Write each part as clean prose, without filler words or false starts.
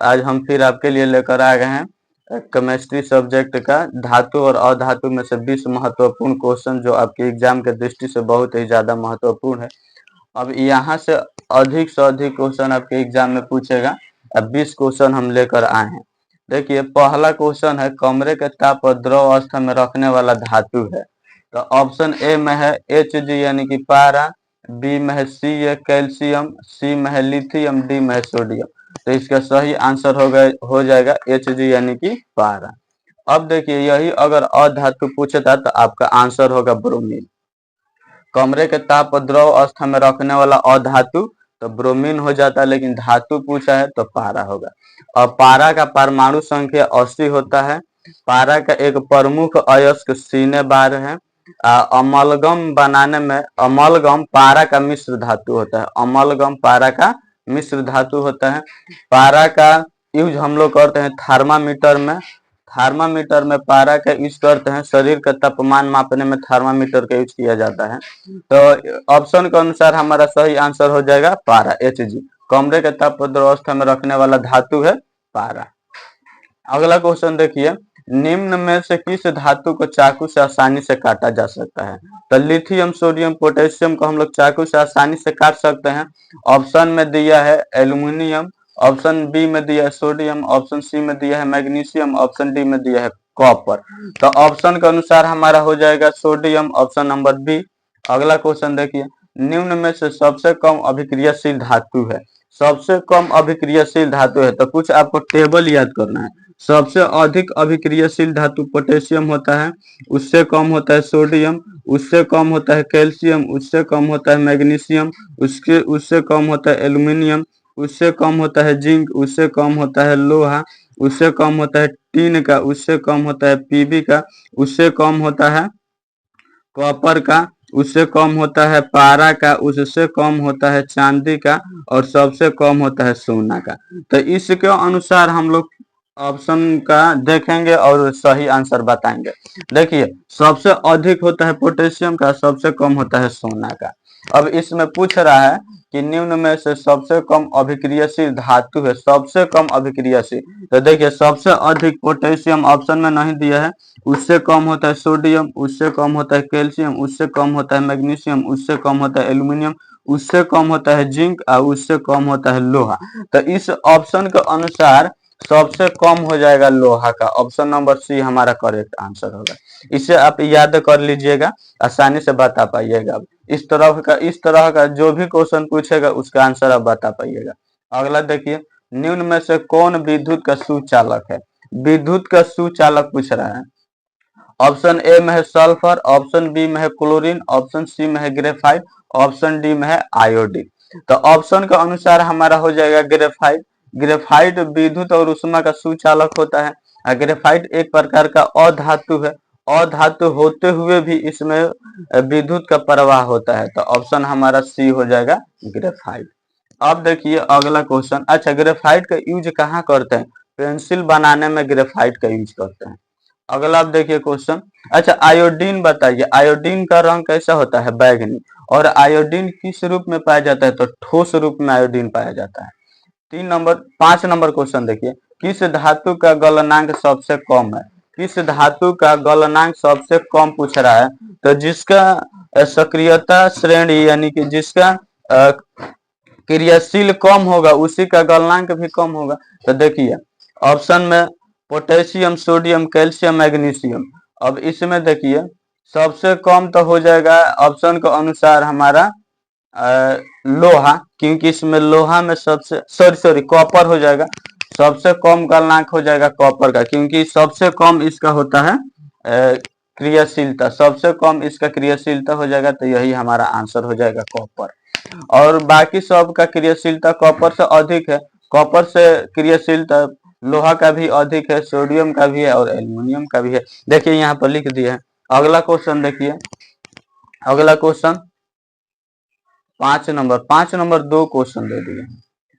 आज हम फिर आपके लिए लेकर आ गए हैं केमिस्ट्री सब्जेक्ट का धातु और अधातु में से 20 महत्वपूर्ण क्वेश्चन जो आपके एग्जाम के दृष्टि से बहुत ही ज्यादा महत्वपूर्ण है। अब यहाँ से अधिक क्वेश्चन आपके एग्जाम में पूछेगा। अब 20 क्वेश्चन हम लेकर आए हैं। देखिए पहला क्वेश्चन है, कमरे के ताप पर द्रव अवस्था में रखने वाला धातु है। तो ऑप्शन ए में है Hg यानी कि पारा, बी में है सी है कैल्शियम, सी में है लिथियम, डी में है सोडियम। तो इसका सही आंसर हो जाएगा Hg यानी कि पारा। अब देखिए यही अगर अधातु पूछता तो आपका आंसर होगा ब्रोमीन। कमरे के ताप पर द्रव अवस्था में रखने वाला अधातु तो ब्रोमीन हो जाता, लेकिन धातु पूछा है तो पारा होगा। और पारा का परमाणु संख्या 80 होता है। पारा का एक प्रमुख अयस्क C⁻ है। अमलगम बनाने में अमलगम पारा का मिश्र धातु होता है। अमलगम पारा का मिश्र धातु होता है। पारा का यूज हम लोग करते हैं थर्मामीटर में। थर्मामीटर में पारा का यूज करते हैं। शरीर का तापमान मापने में थर्मामीटर का यूज किया जाता है। तो ऑप्शन के अनुसार हमारा सही आंसर हो जाएगा पारा Hg। कमरे के ताप पर द्रव अवस्था में रखने वाला धातु है पारा। अगला क्वेश्चन देखिए, निम्न में से किस धातु को चाकू से आसानी से काटा जा सकता है? तो लिथियम, सोडियम, पोटेशियम को हम लोग चाकू से आसानी से काट सकते हैं। ऑप्शन में दिया है एल्यूमिनियम, ऑप्शन बी में दिया है सोडियम, ऑप्शन सी में दिया है मैग्नीशियम, ऑप्शन डी में दिया है कॉपर। तो ऑप्शन के अनुसार हमारा हो जाएगा सोडियम, ऑप्शन नंबर बी। अगला क्वेश्चन देखिए, निम्न में से सबसे कम अभिक्रियाशील धातु है। सबसे कम अभिक्रियाशील धातु है तो कुछ आपको टेबल याद करना है। सबसे अधिक अभिक्रियाशील धातु पोटेशियम होता है, उससे कम होता है सोडियम, उससे कम होता है कैल्शियम, उससे कम होता है मैग्नीशियम, उससे कम होता है एल्यूमिनियम, उससे कम होता है जिंक, उससे कम होता है लोहा, उससे कम होता है टीन का, उससे कम होता है पीबी का, उससे कम होता है कॉपर का, उससे कम होता है पारा का, उससे कम होता है चांदी का, और सबसे कम होता है सोना का। तो इसके अनुसार हम लोग ऑप्शन का देखेंगे और सही आंसर बताएंगे। देखिए सबसे अधिक होता है पोटेशियम का, सबसे कम होता है सोना का। अब इसमें पूछ रहा है कि निम्न में से सबसे कम अभिक्रियाशील धातु है, सबसे कम अभिक्रियाशील। तो देखिए सबसे अधिक पोटेशियम ऑप्शन में नहीं दिया है, उससे कम होता है सोडियम, उससे कम होता है कैल्शियम, उससे कम होता है मैग्नीशियम, उससे कम होता है एल्यूमिनियम, उससे कम होता है जिंक और उससे कम होता है लोहा। तो इस ऑप्शन के अनुसार सबसे कम हो जाएगा लोहा का। ऑप्शन नंबर सी हमारा करेक्ट आंसर होगा। इसे आप याद कर लीजिएगा, आसानी से बता पाइएगा। इस तरह का जो भी क्वेश्चन पूछेगा उसका आंसर आप बता पाइएगा। अगला देखिए, निम्न में से कौन विद्युत का सुचालक है? विद्युत का सुचालक पूछ रहा है। ऑप्शन ए में है सल्फर, ऑप्शन बी में है क्लोरीन, ऑप्शन सी में है ग्रेफाइट, ऑप्शन डी में है आयोडीन। तो ऑप्शन के अनुसार हमारा हो जाएगा ग्रेफाइट। ग्रेफाइट विद्युत और ऊष्मा का सुचालक होता है। ग्रेफाइट एक प्रकार का अधातु है। अधातु होते हुए भी इसमें विद्युत का प्रवाह होता है। तो ऑप्शन हमारा सी हो जाएगा ग्रेफाइट। अब देखिए अगला क्वेश्चन। अच्छा, ग्रेफाइट का यूज कहाँ करते हैं? पेंसिल बनाने में ग्रेफाइट का यूज करते हैं। अगला आप देखिए क्वेश्चन। अच्छा, आयोडीन बताइए, आयोडीन का रंग कैसा होता है? बैंगनी। और आयोडीन किस रूप में पाया जाता है? तो ठोस रूप में आयोडीन पाया जाता है। 5 नंबर क्वेश्चन देखिए, किस धातु का गलनांक सबसे कम है? किस धातु का गलनांक सबसे कम पूछ रहा है? तो जिसका सक्रियता श्रेणी यानी कि जिसका क्रियाशील कम होगा उसी का गलनांक भी कम होगा। तो देखिए ऑप्शन में पोटेशियम, सोडियम, कैल्शियम, मैग्नीशियम। अब इसमें देखिए सबसे कम तो हो जाएगा ऑप्शन के अनुसार हमारा लोहा, क्योंकि इसमें लोहा में सबसे सॉरी कॉपर हो जाएगा। सबसे कम गलनांक हो जाएगा कॉपर का, क्योंकि सबसे कम इसका होता है क्रियाशीलता, सबसे कम इसका क्रियाशीलता हो जाएगा। तो यही हमारा आंसर हो जाएगा कॉपर। और बाकी सब का क्रियाशीलता कॉपर से अधिक है। कॉपर से क्रियाशीलता लोहा का भी अधिक है, सोडियम का भी है और एल्यूमिनियम का भी है। देखिए यहाँ पर लिख दिया है। अगला क्वेश्चन देखिए, अगला क्वेश्चन 5 नंबर 2 क्वेश्चन दे दिए।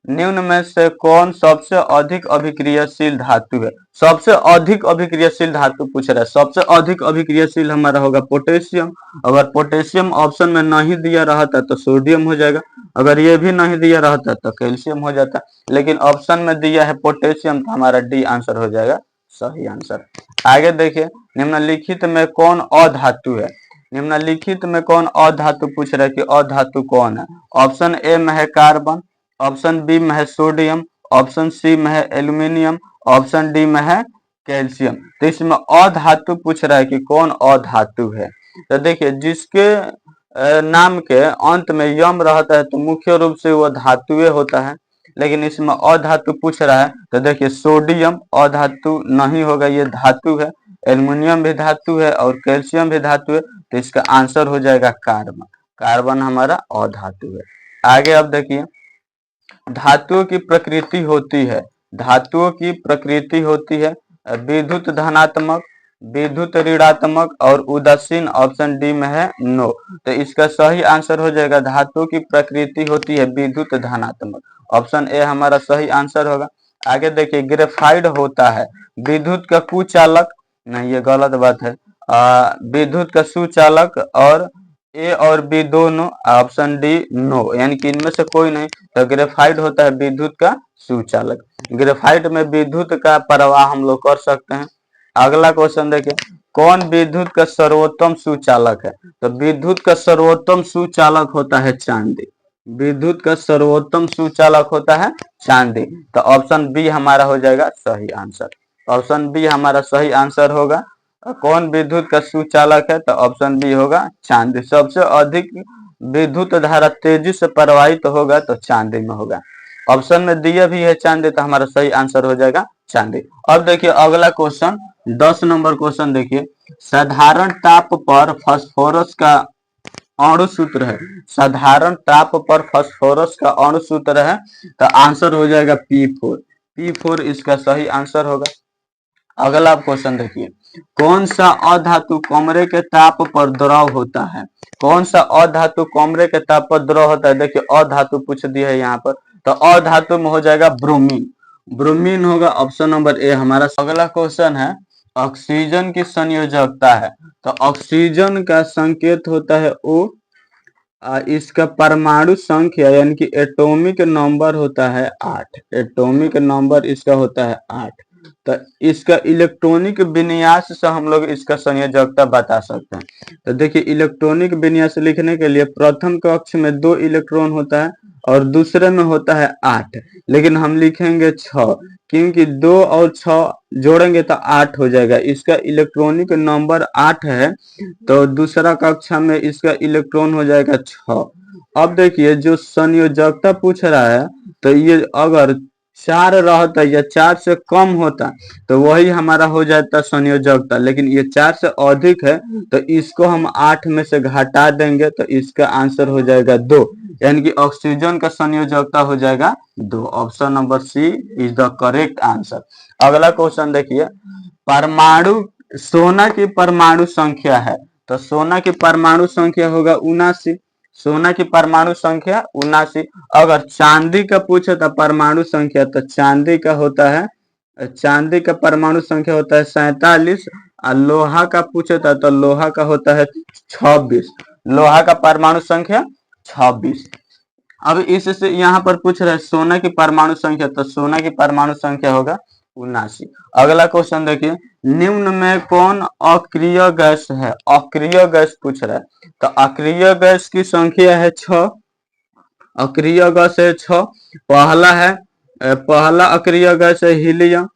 निम्न में से कौन सबसे अधिक अभिक्रियाशील धातु है? सबसे अधिक अभिक्रियाशील धातु पूछ रहा है। सबसे अधिक अभिक्रियाशील हमारा होगा पोटेशियम। अगर पोटेशियम ऑप्शन में नहीं दिया रहता तो सोडियम हो जाएगा, अगर ये भी नहीं दिया रहता तो कैल्शियम हो जाता, लेकिन ऑप्शन में दिया है पोटेशियम तो हमारा डी आंसर हो जाएगा सही आंसर। आगे देखिए, निम्नलिखित में कौन अधातु है? निम्नलिखित में कौन अधातु पूछ रहा है कि अधातु कौन है? ऑप्शन ए में है कार्बन, ऑप्शन बी में है सोडियम, ऑप्शन सी में है एल्यूमिनियम, ऑप्शन डी में है कैल्शियम। तो इसमें अधातु पूछ रहा है कि कौन अधातु है। तो देखिए, जिसके नाम के अंत में यम रहता है तो मुख्य रूप से वो धातुए होता है, लेकिन इसमें अधातु पूछ रहा है तो देखिए सोडियम अधातु नहीं होगा, ये धातु है। एल्युमिनियम भी धातु है और कैल्शियम भी धातु है, तो इसका आंसर हो जाएगा कार्बन। कार्बन हमारा अधातु है। आगे अब देखिए, धातुओं की प्रकृति होती है, धातुओं की प्रकृति होती है विद्युत धनात्मक, विद्युत ऋणात्मक और उदासीन। ऑप्शन डी में है नो। तो इसका सही आंसर हो जाएगा धातुओं की प्रकृति होती है विद्युत धनात्मक। ऑप्शन ए हमारा सही आंसर होगा। आगे देखिए, ग्रेफाइड होता है विद्युत का कुचालक, नहीं ये गलत बात है, विद्युत का सुचालक और ए और बी दोनों। ऑप्शन डी नो, यानी कि इनमें से कोई नहीं। तो ग्रेफाइट होता है विद्युत का सुचालक। ग्रेफाइट में विद्युत का प्रवाह हम लोग कर सकते हैं। अगला क्वेश्चन देखिए, कौन विद्युत का सर्वोत्तम सुचालक है? तो विद्युत का सर्वोत्तम सुचालक होता है चांदी। विद्युत का सर्वोत्तम सुचालक होता है चांदी। तो ऑप्शन बी हमारा हो जाएगा सही आंसर। ऑप्शन बी हमारा सही आंसर होगा। कौन विद्युत का सुचालक है? तो ऑप्शन बी होगा चांदी। सबसे अधिक विद्युत धारा तेजी से प्रवाहित होगा तो चांदी में होगा। ऑप्शन में दिया भी है चांदी, तो हमारा सही आंसर हो जाएगा चांदी। अब देखिए अगला क्वेश्चन, 10 नंबर क्वेश्चन देखिए, साधारण ताप पर फास्फोरस का अणु सूत्र है। साधारण ताप पर फास्फोरस का अणु सूत्र है, तो आंसर हो जाएगा P4। P4 इसका सही आंसर होगा। अगला क्वेश्चन देखिए, कौन सा अधातु कमरे के ताप पर द्रव होता है? कौन सा अधातु कमरे के ताप पर द्रव होता है? देखिए अधातु पूछ दिया है यहाँ पर, तो अधातु में हो जाएगा ब्रोमीन। ब्रोमीन होगा ऑप्शन नंबर ए हमारा। अगला क्वेश्चन है, ऑक्सीजन की संयोजकता है, तो ऑक्सीजन का संकेत होता है O। इसका परमाणु संख्या यानी कि एटॉमिक नंबर होता है 8। एटॉमिक नंबर इसका होता है 8। तो इसका इलेक्ट्रॉनिक विन्यास से हम लोग इसका संयोजकता बता सकते हैं। तो देखिए, इलेक्ट्रॉनिक विन्यास लिखने के लिए प्रथम कक्ष में 2 इलेक्ट्रॉन होता है और दूसरे में होता है 8, लेकिन हम लिखेंगे 6 क्योंकि 2 और 6 जोड़ेंगे तो 8 हो जाएगा। इसका इलेक्ट्रॉनिक नंबर 8 है, तो दूसरा कक्षा में इसका इलेक्ट्रॉन हो जाएगा 6। अब देखिए, जो संयोजकता पूछ रहा है तो ये अगर 4 रहता या 4 से कम होता तो वही हमारा हो जाता संयोजकता, लेकिन ये 4 से अधिक है तो इसको हम 8 में से घटा देंगे तो इसका आंसर हो जाएगा 2, यानी कि ऑक्सीजन का संयोजकता हो जाएगा 2। Option number C is the correct answer. अगला क्वेश्चन देखिए, परमाणु, सोना की परमाणु संख्या है, तो सोना की परमाणु संख्या होगा 79। सोना की परमाणु संख्या 79। अगर चांदी का पूछे तो परमाणु संख्या, तो चांदी का होता है, चांदी का परमाणु संख्या होता है 47। और लोहा का पूछे तो लोहा का होता है 26। लोहा का परमाणु संख्या 26। अब इससे यहाँ पर पूछ रहे हैं सोना की परमाणु संख्या, तो सोना की परमाणु संख्या होगा 79। अगला क्वेश्चन देखिए, निम्न में कौन अक्रिय गैस है? अक्रिय गैस पूछ रहा है, तो अक्रिय गैस की संख्या है 6। अक्रिय गैस है 6। पहला अक्रिय गैस है हीलियम,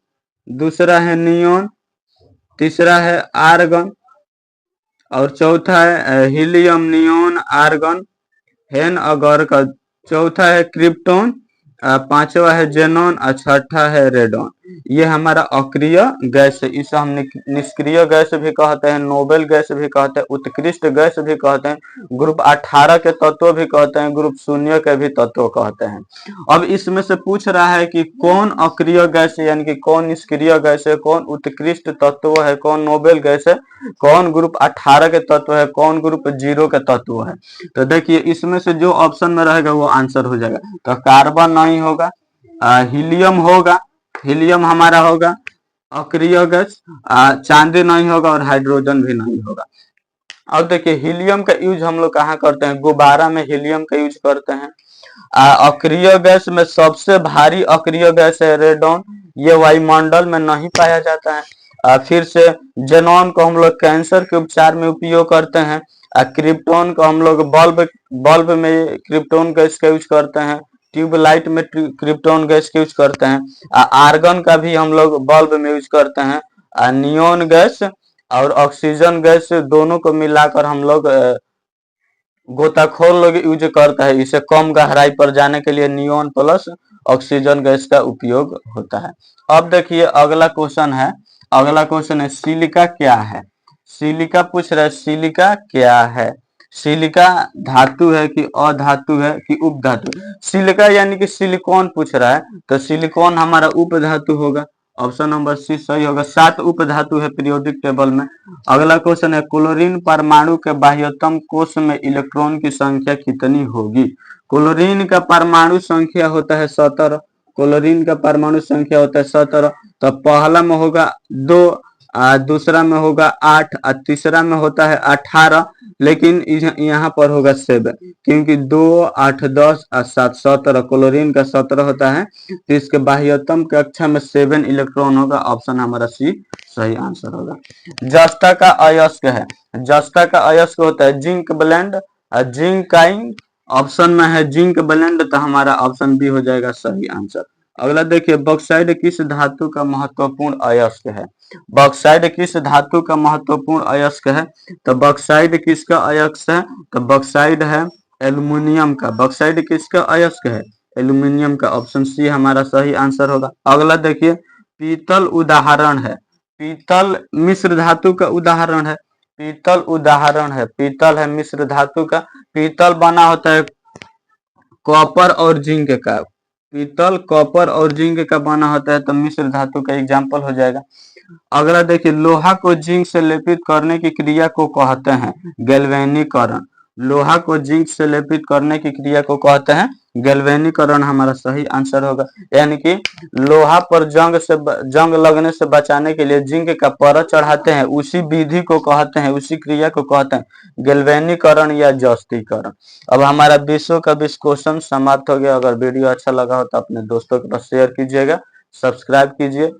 दूसरा है नियोन, तीसरा है आर्गन और चौथा है हीलियम, नियोन, आर्गन, हेन अगर का, चौथा है क्रिप्टोन, पांचवा है जेनॉन और छठा है रेडॉन। ये हमारा अक्रिय गैस है, इसे हम निष्क्रिय गैस भी कहते हैं, नोबेल गैस भी कहते हैं, उत्कृष्ट गैस भी कहते हैं, ग्रुप 18 के तत्व भी कहते हैं, ग्रुप 0 के भी तत्व कहते हैं। अब इसमें से पूछ रहा है कि कौन अक्रिय गैस है, यानी कि कौन निष्क्रिय गैस है, कौन उत्कृष्ट तत्व है, कौन नोबेल गैस है, कौन ग्रुप 18 के तत्व है, कौन ग्रुप 0 के तत्व है। तो देखिए इसमें से जो ऑप्शन में रहेगा वो आंसर हो जाएगा। तो कार्बन नहीं होगा, हीलियम होगा, हीलियम हमारा होगा अक्रिय गैस, चांदी नहीं होगा और हाइड्रोजन भी नहीं होगा। अब देखिए हीलियम का यूज हम लोग कहाँ करते हैं, गुब्बारा में हीलियम का यूज करते हैं। अक्रिय गैस में सबसे भारी अक्रिय गैस है रेडॉन, ये वायुमंडल में नहीं पाया जाता है। फिर से जेनॉन को हम लोग कैंसर के उपचार में उपयोग करते हैं। क्रिप्टोन को हम लोग बल्ब में क्रिप्टोन गैस का यूज करते हैं, ट्यूबलाइट में क्रिप्टोन गैस का यूज करते हैं। आर्गन का भी हम लोग बल्ब में यूज करते हैं। नियोन गैस और ऑक्सीजन गैस दोनों को मिलाकर हम लोग गोताखोर लोग यूज करता है, इसे कम गहराई पर जाने के लिए नियोन प्लस ऑक्सीजन गैस का उपयोग होता है। अब देखिए अगला क्वेश्चन है, अगला क्वेश्चन है सिलिका क्या है। सिलिका पूछ रहा है सिलिका क्या है, सिलिका धातु है कि अधातु है कि उपधातु। सिलिका यानी कि सिलिकॉन पूछ रहा है, तो सिलिकॉन हमारा उपधातु होगा, ऑप्शन नंबर सी सही होगा। 7 उपधातु है पीरियोडिक टेबल में। अगला क्वेश्चन है क्लोरीन परमाणु के बाह्यतम कोश में इलेक्ट्रॉन की संख्या कितनी होगी। क्लोरीन का परमाणु संख्या होता है 17, क्लोरीन का परमाणु संख्या होता है 17। तो पहला में होगा 2, दूसरा में होगा 8, तीसरा में होता है 18, लेकिन यहाँ पर होगा 7, क्योंकि 2 8 10 और 7 17, क्लोरीन का 17 होता है, तो इसके बाह्यतम कक्षा में 7 इलेक्ट्रॉन होगा, ऑप्शन हमारा सी सही आंसर होगा। जस्ता का अयस्क है, जस्ता का अयस्क होता है जिंक ब्लेंड, जिंक काइन, ऑप्शन में है जिंक ब्लेंड, तो हमारा ऑप्शन बी हो जाएगा सही आंसर। अगला देखिए बॉक्साइट किस धातु का महत्वपूर्ण अयस्क है। बॉक्साइट किस धातु का महत्वपूर्ण अयस्क है, तो बॉक्साइट किसका अयस्क है, तो बॉक्साइट है एल्युमिनियम का। बॉक्साइट किसका अयस्क है, एल्युमिनियम का, ऑप्शन सी हमारा सही आंसर होगा। अगला देखिए पीतल उदाहरण है, पीतल मिश्र धातु का उदाहरण है, पीतल उदाहरण है, पीतल है मिश्र धातु का। पीतल बना होता है कॉपर और जिंक का, पीतल कॉपर और जिंक का बना होता है, तो मिश्र धातु का एग्जाम्पल हो जाएगा। अगला देखिए लोहा को जिंक से लेपित करने की क्रिया को कहते हैं गैल्वेनीकरण। लोहा को जिंक से लेपित करने की क्रिया को कहते हैं गैल्वेनीकरण, हमारा सही आंसर होगा। यानी कि लोहा पर जंग लगने से बचाने के लिए जिंक का परत चढ़ाते हैं, उसी विधि को कहते हैं, उसी क्रिया को कहते हैं गैल्वेनीकरण या जस्तीकरण। अब हमारा 20 का 20 क्वेश्चन समाप्त हो गया। अगर वीडियो अच्छा लगा हो तो अपने दोस्तों के पास शेयर कीजिएगा, सब्सक्राइब कीजिए।